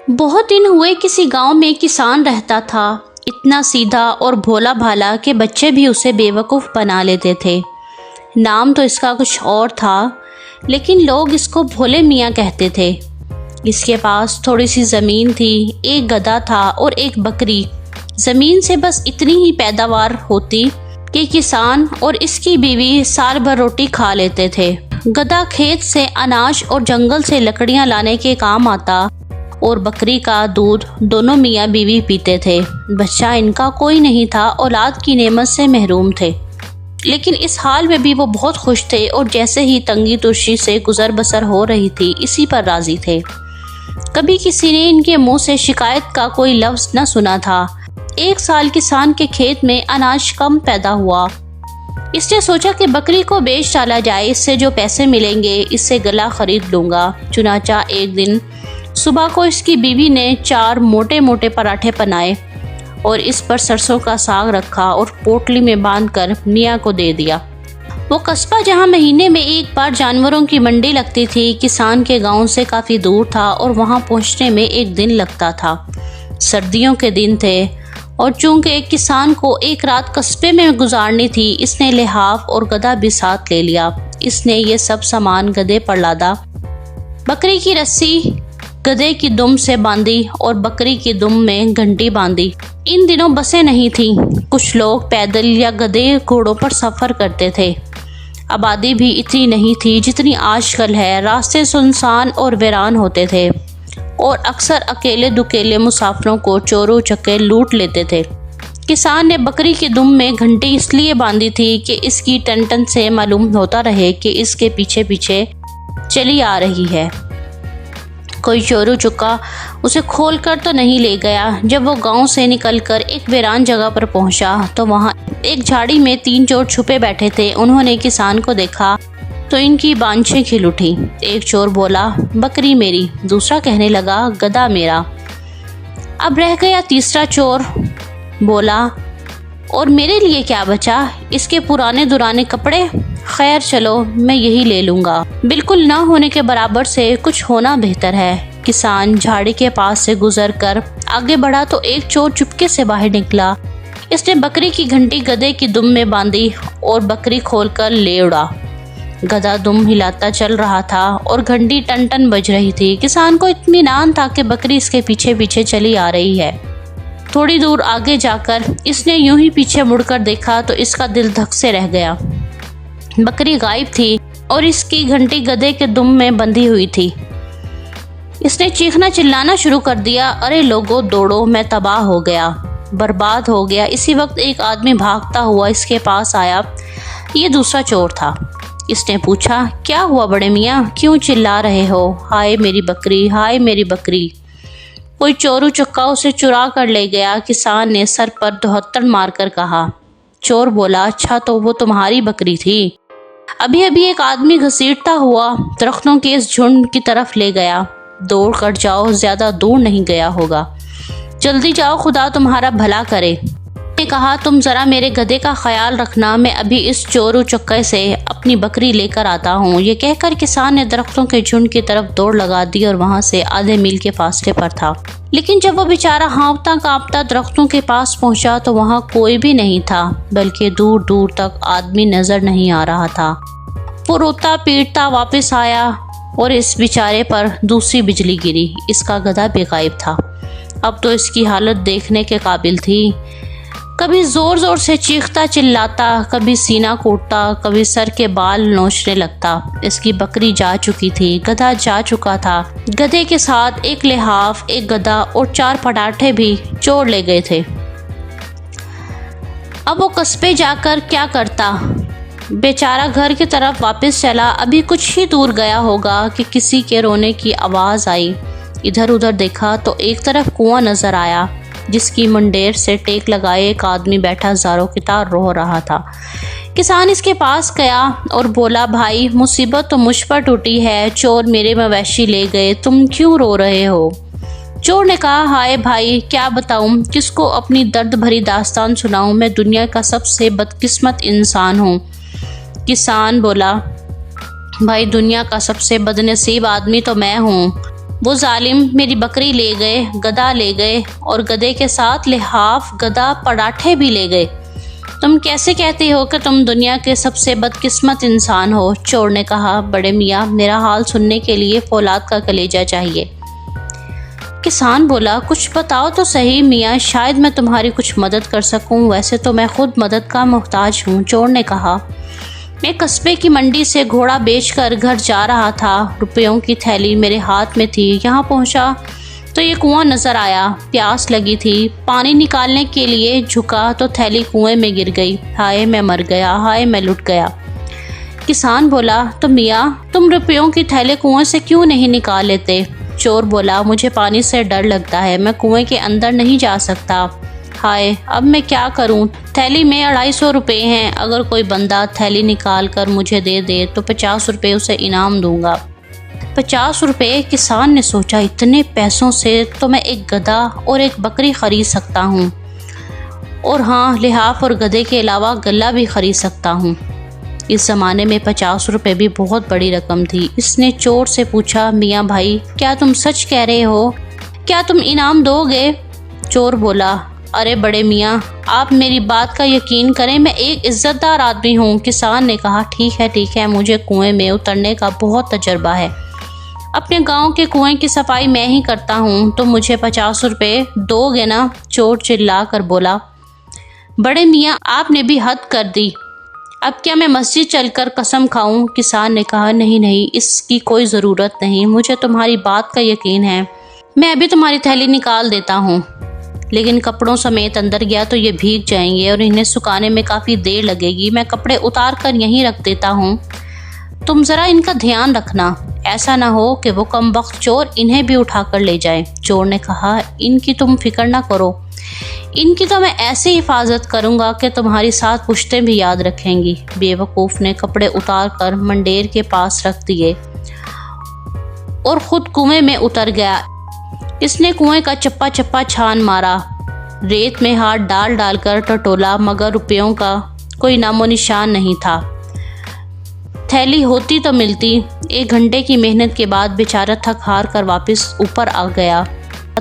بہت دن ہوئے کسی گاؤں میں کسان رہتا تھا، اتنا سیدھا اور بھولا بھالا کہ بچے بھی اسے بے وقوف بنا لیتے تھے۔ نام تو اس کا کچھ اور تھا، لیکن لوگ اس کو بھولے میاں کہتے تھے۔ اس کے پاس تھوڑی سی زمین تھی، ایک گدھا تھا اور ایک بکری۔ زمین سے بس اتنی ہی پیداوار ہوتی کہ کسان اور اس کی بیوی سال بھر روٹی کھا لیتے تھے۔ گدھا کھیت سے اناج اور جنگل سے لکڑیاں لانے کے کام آتا اور بکری کا دودھ دونوں میاں بیوی پیتے تھے۔ بچہ ان کا کوئی نہیں تھا، اولاد کی نعمت سے محروم تھے، لیکن اس حال میں بھی وہ بہت خوش تھے اور جیسے ہی تنگی تشی سے گزر بسر ہو رہی تھی اسی پر راضی تھے۔ کبھی کسی نے ان کے منہ سے شکایت کا کوئی لفظ نہ سنا تھا۔ ایک سال کسان کے کھیت میں اناج کم پیدا ہوا۔ اس نے سوچا کہ بکری کو بیچ ڈالا جائے، اس سے جو پیسے ملیں گے اس سے گلا خرید لوں گا۔ چنانچہ ایک دن صبح کو اس کی بیوی نے 4 موٹے موٹے پراٹھے بنائے اور اس پر سرسوں کا ساگ رکھا اور پوٹلی میں باندھ کر میاں کو دے دیا۔ وہ قصبہ جہاں مہینے میں ایک بار جانوروں کی منڈی لگتی تھی، کسان کے گاؤں سے کافی دور تھا اور وہاں پہنچنے میں ایک دن لگتا تھا۔ سردیوں کے دن تھے اور چونکہ ایک کسان کو ایک رات قصبے میں گزارنی تھی، اس نے لحاف اور گدھا بھی ساتھ لے لیا۔ اس نے یہ سب سامان گدھے پر لادا، بکری کی رسی گدھے کی دم سے باندھی اور بکری کی دم میں گھنٹی باندھی۔ ان دنوں بسیں نہیں تھیں، کچھ لوگ پیدل یا گدھے گھوڑوں پر سفر کرتے تھے۔ آبادی بھی اتنی نہیں تھی جتنی آج کل ہے، راستے سنسان اور ویران ہوتے تھے اور اکثر اکیلے دکیلے مسافروں کو چورو چکے لوٹ لیتے تھے۔ کسان نے بکری کی دم میں گھنٹی اس لیے باندھی تھی کہ اس کی ٹن ٹن سے معلوم ہوتا رہے کہ اس کے پیچھے پیچھے چلی آ رہی ہے۔ کوئی چورو چکا اسے کھول کر تو نہیں لے گیا۔ جب وہ گاؤں سے نکل کر ایک ویران جگہ پر پہنچا تو وہاں ایک جھاڑی میں 3 چور چھپے بیٹھے تھے۔ انہوں نے کسان کو دیکھا تو ان کی بانچھیں کھل اٹھی۔ ایک چور بولا، بکری میری، دوسرا کہنے لگا، گدھا میرا۔ اب رہ گیا تیسرا چور بولا، اور میرے لیے کیا بچا؟ اس کے پرانے درانے کپڑے؟ خیر چلو میں یہی لے لوں گا، بالکل نہ ہونے کے برابر سے کچھ ہونا بہتر ہے۔ کسان جھاڑی کے پاس سے گزر کر آگے بڑھا تو ایک چور چپکے سے باہر نکلا۔ اس نے بکری کی گھنٹی گدھے کی دم میں باندھی اور بکری کھول کر لے اڑا۔ گدھا دم ہلاتا چل رہا تھا اور گھنٹی ٹن ٹن بج رہی تھی۔ کسان کو اطمینان تھا کہ بکری اس کے پیچھے پیچھے چلی آ رہی ہے۔ تھوڑی دور آگے جا کر اس نے یوں ہی پیچھے مڑ کر دیکھا تو اس کا دل دھک سے رہ گیا۔ بکری غائب تھی اور اس کی گھنٹی گدھے کے دم میں بندھی ہوئی تھی۔ اس نے چیخنا چلانا شروع کر دیا، ارے لوگو دوڑو، میں تباہ ہو گیا، برباد ہو گیا۔ اسی وقت ایک آدمی بھاگتا ہوا اس کے پاس آیا۔ یہ دوسرا چور تھا۔ اس نے پوچھا، کیا ہوا بڑے میاں، کیوں چلا رہے ہو؟ ہائے میری بکری، ہائے میری بکری۔ کوئی چورو چکا اسے چرا کر لے گیا، کسان نے سر پر دہتڑ مار کر کہا۔ چور بولا، اچھا تو وہ تمہاری بکری تھی؟ ابھی ایک آدمی گھسیٹتا ہوا درختوں کے اس جھنڈ کی طرف لے گیا۔ دوڑ کر جاؤ، زیادہ دور نہیں گیا ہوگا، جلدی جاؤ، خدا تمہارا بھلا کرے۔ نے کہا، تم ذرا میرے گدھے کا خیال رکھنا، میں ابھی اس چورو چکے سے اپنی بکری لے کر آتا ہوں۔ یہ کہہ کر کسان نے درختوں کے جھنڈ کی طرف دوڑ لگا دی اور وہاں سے آدھے میل کے فاصلے پر تھا۔ لیکن جب وہ بیچارہ ہانپتا کانپتا درختوں کے پاس پہنچا تو وہاں کوئی بھی نہیں تھا، بلکہ دور دور تک آدمی نظر نہیں آ رہا تھا۔ وہ روتا پیٹتا واپس آیا اور اس بیچارے پر دوسری بجلی گری۔ اس کا گدھا بھی غائب تھا۔ اب تو اس کی حالت دیکھنے کے قابل تھی۔ کبھی زور زور سے چیختا چلاتا، کبھی سینہ کوٹتا، کبھی سر کے بال نوچنے لگتا۔ اس کی بکری جا چکی تھی، گدھا جا چکا تھا۔ گدھے کے ساتھ ایک لحاف، ایک گدھا اور 4 پراٹھے بھی چور لے گئے تھے۔ اب وہ قصبے جا کر کیا کرتا؟ بیچارہ گھر کی طرف واپس چلا۔ ابھی کچھ ہی دور گیا ہوگا کہ کسی کے رونے کی آواز آئی۔ ادھر ادھر دیکھا تو ایک طرف کنواں نظر آیا جس کی منڈیر سے ٹیک لگائے ایک آدمی بیٹھا زاروں کی طرح رو رہا تھا۔ کسان اس کے پاس گیا اور بولا، بھائی مصیبت تو مجھ پر ٹوٹی ہے، چور میرے مویشی لے گئے، تم کیوں رو رہے ہو؟ چور نے کہا، ہائے بھائی، کیا بتاؤں، کس کو اپنی درد بھری داستان سناؤں، میں دنیا کا سب سے بدقسمت انسان ہوں۔ کسان بولا، بھائی دنیا کا سب سے بد نصیب آدمی تو میں ہوں۔ وہ ظالم میری بکری لے گئے، گدھا لے گئے اور گدھے کے ساتھ لحاف، گدھا، پراٹھے بھی لے گئے۔ تم کیسے کہتے ہو کہ تم دنیا کے سب سے بدقسمت انسان ہو؟ چور نے کہا۔ بڑے میاں، میرا حال سننے کے لیے فولاد کا کلیجہ چاہیے۔ کسان بولا، کچھ بتاؤ تو صحیح میاں، شاید میں تمہاری کچھ مدد کر سکوں، ویسے تو میں خود مدد کا محتاج ہوں۔ چور نے کہا، میں قصبے کی منڈی سے گھوڑا بیچ کر گھر جا رہا تھا، روپیوں کی تھیلی میرے ہاتھ میں تھی، یہاں پہنچا تو یہ کنواں نظر آیا، پیاس لگی تھی، پانی نکالنے کے لیے جھکا تو تھیلی کنویں میں گر گئی، ہائے میں مر گیا، ہائے میں لٹ گیا۔ کسان بولا، تو میاں تم روپیوں کی تھیلے کنویں سے کیوں نہیں نکال لیتے؟ چور بولا، مجھے پانی سے ڈر لگتا ہے، میں کنویں کے اندر نہیں جا سکتا، ہائے اب میں کیا کروں؟ تھیلی میں 250 روپے ہیں، اگر کوئی بندہ تھیلی نکال کر مجھے دے دے تو 50 روپے اسے انعام دوں گا۔ 50 روپے؟ کسان نے سوچا، اتنے پیسوں سے تو میں ایک گدھا اور ایک بکری خرید سکتا ہوں، اور ہاں لحاف اور گدھے کے علاوہ گلہ بھی خرید سکتا ہوں۔ اس زمانے میں 50 روپے بھی بہت بڑی رقم تھی۔ اس نے چور سے پوچھا، میاں بھائی کیا تم سچ کہہ رہے ہو؟ کیا تم انعام دو گے؟ چور بولا، ارے بڑے میاں آپ میری بات کا یقین کریں، میں ایک عزت دار آدمی ہوں۔ کسان نے کہا، ٹھیک ہے، مجھے کنویں میں اترنے کا بہت تجربہ ہے، اپنے گاؤں کے کنویں کی صفائی میں ہی کرتا ہوں، تو مجھے 50 روپے دو گے نا؟ چور چلا کر بولا، بڑے میاں آپ نے بھی حد کر دی، اب کیا میں مسجد چل کر قسم کھاؤں؟ کسان نے کہا، نہیں، اس کی کوئی ضرورت نہیں، مجھے تمہاری بات کا یقین ہے، میں ابھی تمہاری تھیلی نکال دیتا ہوں، لیکن کپڑوں سمیت اندر گیا تو یہ بھیگ جائیں گے اور انہیں سکھانے میں کافی دیر لگے گی، میں کپڑے اتار کر یہیں رکھ دیتا ہوں، تم ذرا ان کا دھیان رکھنا، ایسا نہ ہو کہ وہ کم وقت چور انہیں بھی اٹھا کر لے جائیں۔ چور نے کہا، ان کی تم فکر نہ کرو، ان کی تو میں ایسی حفاظت کروں گا کہ تمہاری 7 پشتیں بھی یاد رکھیں گی۔ بے وقوف نے کپڑے اتار کر منڈیر کے پاس رکھ دیے اور خود کنویں میں اتر گیا۔ اس نے کنویں کا چپا چپا چھان مارا، ریت میں ہاتھ ڈال کر ٹٹولا، مگر روپیوں کا کوئی نام و نشان نہیں تھا۔ تھیلی ہوتی تو ملتی۔ 1 گھنٹے کی محنت کے بعد بیچارہ تھک ہار کر واپس اوپر آ گیا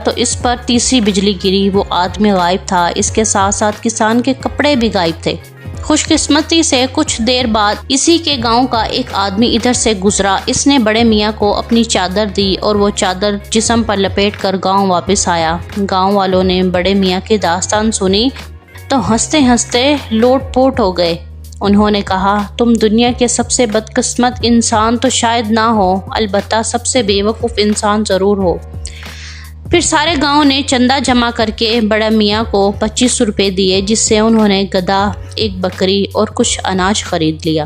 تو اس پر تیسری بجلی گری، وہ آدمی غائب تھا، اس کے ساتھ ساتھ کسان کے کپڑے بھی غائب تھے۔ خوش قسمتی سے کچھ دیر بعد اسی کے گاؤں کا ایک آدمی ادھر سے گزرا، اس نے بڑے میاں کو اپنی چادر دی اور وہ چادر جسم پر لپیٹ کر گاؤں واپس آیا۔ گاؤں والوں نے بڑے میاں کی داستان سنی تو ہنستے ہنستے لوٹ پوٹ ہو گئے۔ انہوں نے کہا، تم دنیا کے سب سے بدقسمت انسان تو شاید نہ ہو، البتہ سب سے بے وقوف انسان ضرور ہو۔ پھر سارے گاؤں نے چندہ جمع کر کے بڑے میاں کو 25 روپے دیے، جس سے انہوں نے گدھا، ایک بکری اور کچھ اناج خرید لیا۔